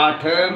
8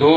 2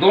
2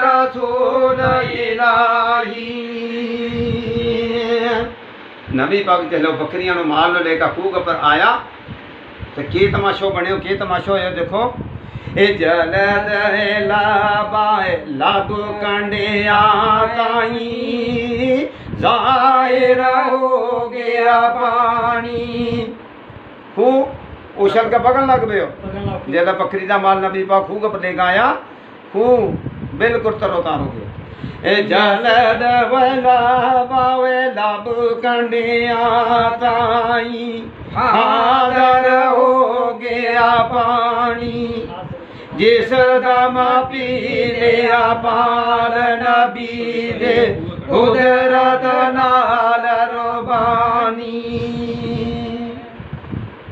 रसूल इलाही। नबी पाक चलो बकरियां नु माल नु लेकर खूह पर आया तो की तमाशो बने की तमाशो है देखो ए जलद लाबाए लब कंडिया ताई जाहिर हो गया पानी। खूह उछल के बगल लग गए जब बकरी का माल नबी पाक खूह पर ले आया खूह बिल्कुल तरोतार हो गया। ए जलद लाबाए लब कंडिया ताई हादर हो गया पानी। जिस दम पी लिया पाल नबी दे कुदरत नाल रुबानी।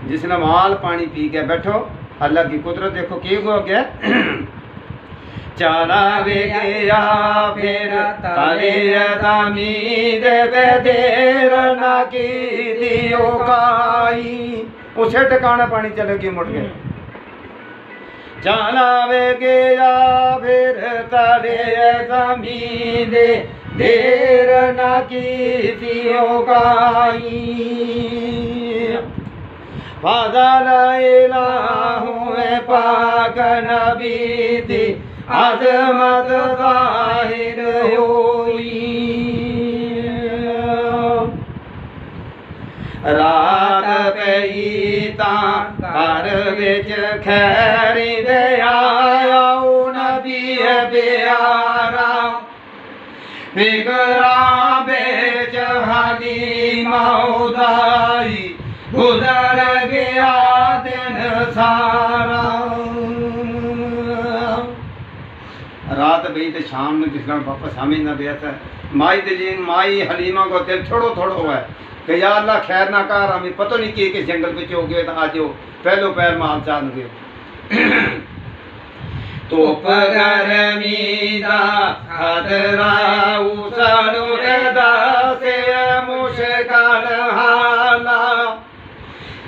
जिसने माल पानी पी के बैठो अल्लाह की कुदरत देखो की हो गया। चला वे गया फिर ताले ज़मीन पे देर न की दियो काई। उसे ठिकाने पानी चलेगी मुड़ गए। चला वे गया फिर ताले ज़मीन देर न की दियो काई। फज़ल इलाहु पाक नबी दी अज़मत ज़ाहिर होई। रात पई तां घर विच खैरी दे आया ओ नबी प्यारा। फिकरां बेच हलीमा उदाई गुज़र गया दिन सारा। रात बई तो शाम में जिस वापस हमें न दिया था माई दिलीन माई हलीमा को दिल थोड़ो थोड़ो हुआ है कि या अल्लाह खैर ना कर हमें पता नहीं किस जंगल में हो गए तो आज हो पहलो पैर माल चाल गए। धुप गर्मी दा खतरा उसनू दसे मुश्किल हाला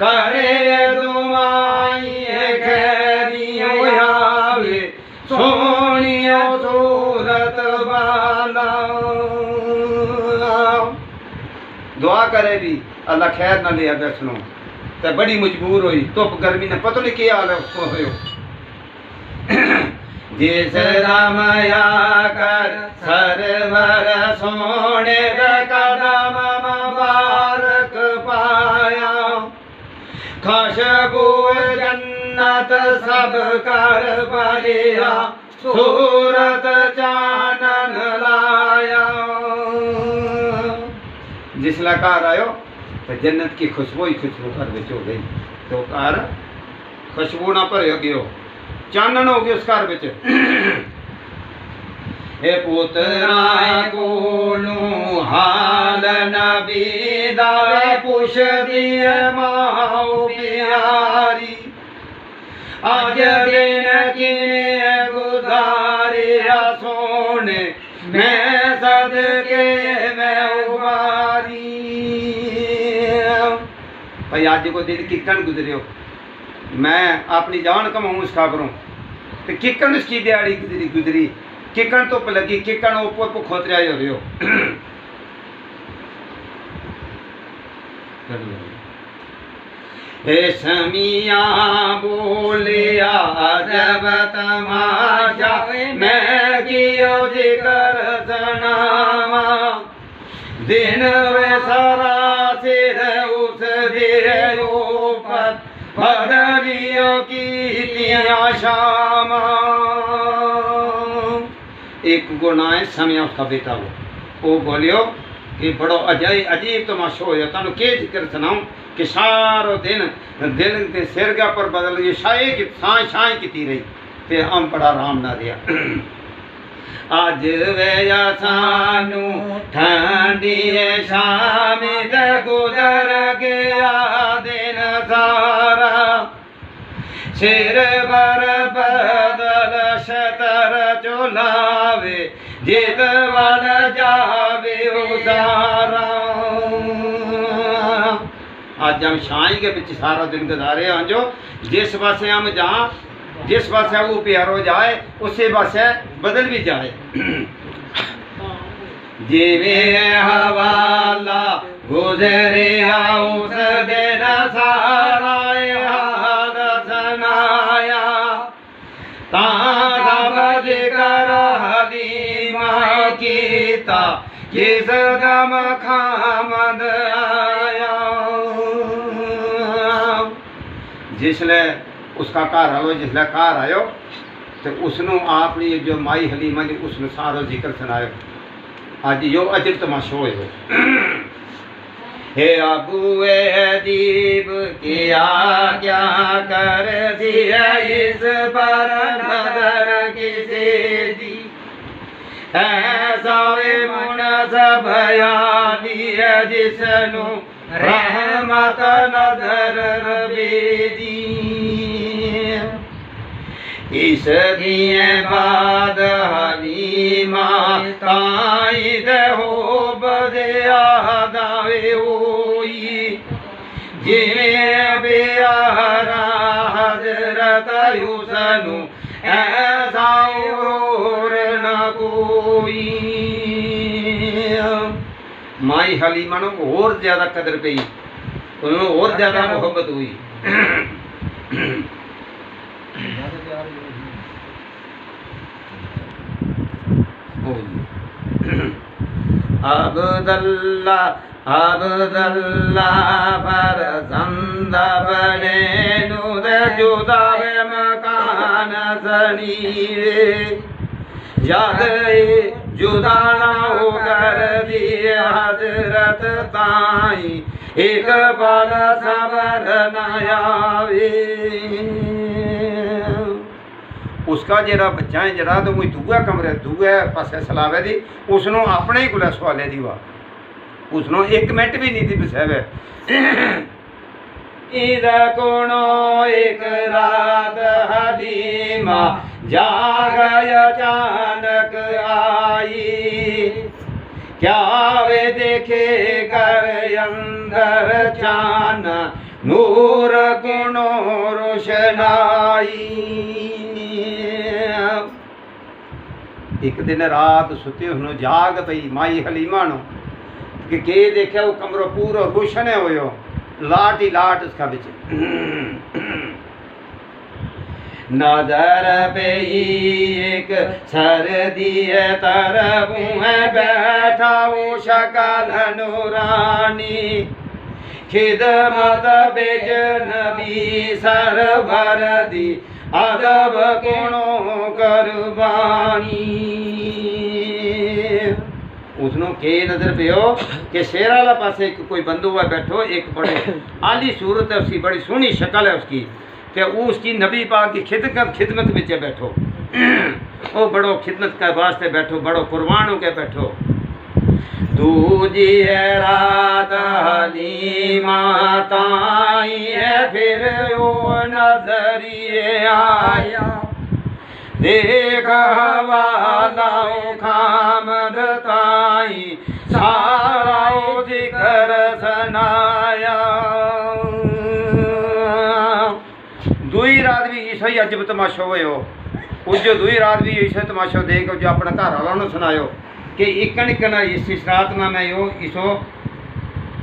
करे दुआई खैरियो आवे सोनियो सूरत वाला। दुआ करे भी अल्लाह खैर ना लिया बैठनो तो बड़ी मजबूर हुई धुप गर्मी ने पता नहीं क्या हाल है उसको हो। जिस रामया कर सरवर सोने कदम मुबारक पाया। खुशबू जन्नत सब कर बढ़िया सूरत चानन लाया। जिसला घर आयो तो जन्नत की खुशबू ही खुशबू घर बिच हो गई तो घर खुशबू ना भर गयो चानन हो गया उस घर बिच। ए पुत्रा कोलू हाल नबी दा पुछ दिए माओ प्यारी। आज दिन किने गुजारिया सोने मैं सदके मैं उबारी। भाई आज को दिन किकन गुजरियो मैं अपनी जान कमाऊँ उसका करूँ तो किकन उसकी दिहाड़ी गुजरी किकन धुप लगी किकन उप खोतरिया हो रही हो। समिया बोलिया जब तमाशा मैं कियो जिक्र सनावा। दिन वे सारा सिर उस दिए ऊपर बदलियों की शामा। एक गुना है समय उसका बेटा वो बोलियो कि बड़ो अजीब तमाशा हो तुम के जिक्र सुनाऊं कि सारो दिन दिल के सिरगा पर बदल गई छाए की रही ते हम बड़ा आराम ना रहा। अज वेया सानू ठंडी शाम गुजर गया दिन सारा। सिर बर बदल शतर चुलावे जित वाल जावे उसारा। आज हम छाई के बिच सारा दिन गुजारे हैं जो जिस पासे हम जहाँ जिस पासे वो प्यार हो जाए उसी पासे बदल भी जाए। जीवे हवाला गुजरिया उस दिन सारा याद सनाया ताब जिकर हलीमा कीता किस दम खामद आया। जिसले उसका घर आयो जिसले घर आयो तो उसनों आपनी जो माई हलीमा ने उसने सारो जिक्र सुनायो। आज यो अजब तमाशा होयो। हे अबूए अदीब किया क्या कर दिया इस पर नजर किसे दी ऐसा वे मुनसब बयानी है जिसनु रहमत नजर रबेदी। इस दिए बाद हलीमा ताई दे हो बदिया दावे होई जिवें बियारा हजरत हुसैन ऐसा और न कोई। माई हलीमा नूं और ज्यादा कदर पई उन्होंने और ज्यादा मोहब्बत हुई। अब्दुल्ला अब्दुल्ला फरजंद बने नुद जुदा मकान सनीरे याद जुदा ना हो कर दिए हजरत ताई एक पल सबर न आवे। उसका जरा बच्चा है जरा तो कोई दूआ कमरे दूए पासे सलावे दी उसनों अपने ही कोले सवाले दी वा उसनों एक मिनट भी नहीं थी बसावे। इधर कोनो एक रात हलीमा जाग अचानक आई क्या वे देखे कर अंदर चान नूर गुणो रोशनाई। एक दिन रात सुते हुए जाग पई माई हलीमा नो कि देखा वो कमरो पूरा रोशन होयो लाट ही लाट उसका बिच नजर पे एक सर्दी तरफ बैठा वो शक्ल नूरानी खिदमत बेच नबी सरवर दी अदब कोनो कुर्बानी। उसनों के नजर पे हो कि शेर वाला पासे कोई बंदू हुआ बैठो एक बड़े आली सूरत है उसकी बड़ी सोहनी शक्ल है उसकी कि वो उसकी नबी पाक की खिदमत में बैठो वो बड़ो खिदमत के वास्ते बैठो बड़ो कुर्बान होके बैठो। दूजी है रात हलीमा ताई है फिर वो नजरिए आया देख हवालाओ खामद ताई सारा जिक्र सनाया। दुई रात भी इस ही अजब तमाशा हुए उस जो दुई रात भी इस तमाशा देख जो अपना घर वालों सुनायो कि इकन इकन इस रात ना मैं यो इसो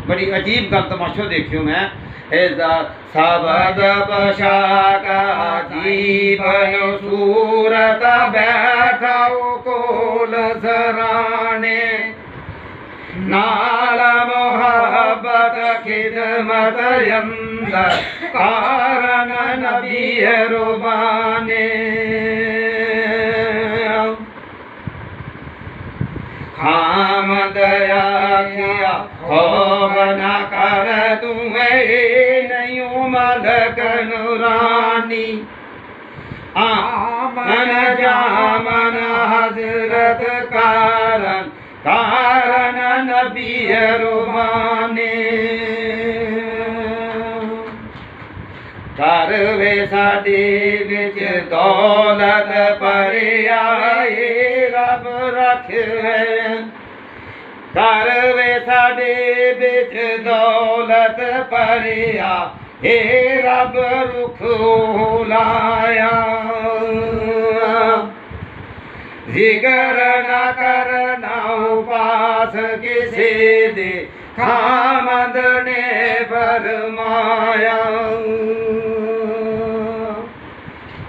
बड़ी अजीब गल तमाशो देखियो मैं सबद बशाका जीवन सूरत बैठाओ कोल सराने नाल मोहब्बत खिदमत अंदर कारण नबी रुबाने खाम दया किया खौफ न कर तुम्हें नहीं मलक नूरानी आमन जामन हजरत कारण कारण नबी रुबाने कर वे साडे विच दौलत पर आए रब रख कर वे साडे विच दौलत पर हे रब रुख लाया जिगर न करना उपास किसी दे खामद ने फरमाया।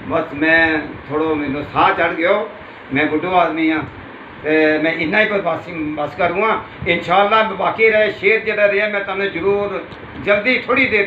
बस मैं थोड़ो मैनू साह चढ़ गयो, मैं बुढ़ो आदमी हाँ ते मैं इन्ना ही बस करूँगा। इंशाअल्लाह बाकी रहे शेर जरा रहा मैं तुम्हें जरूर जल्दी थोड़ी देर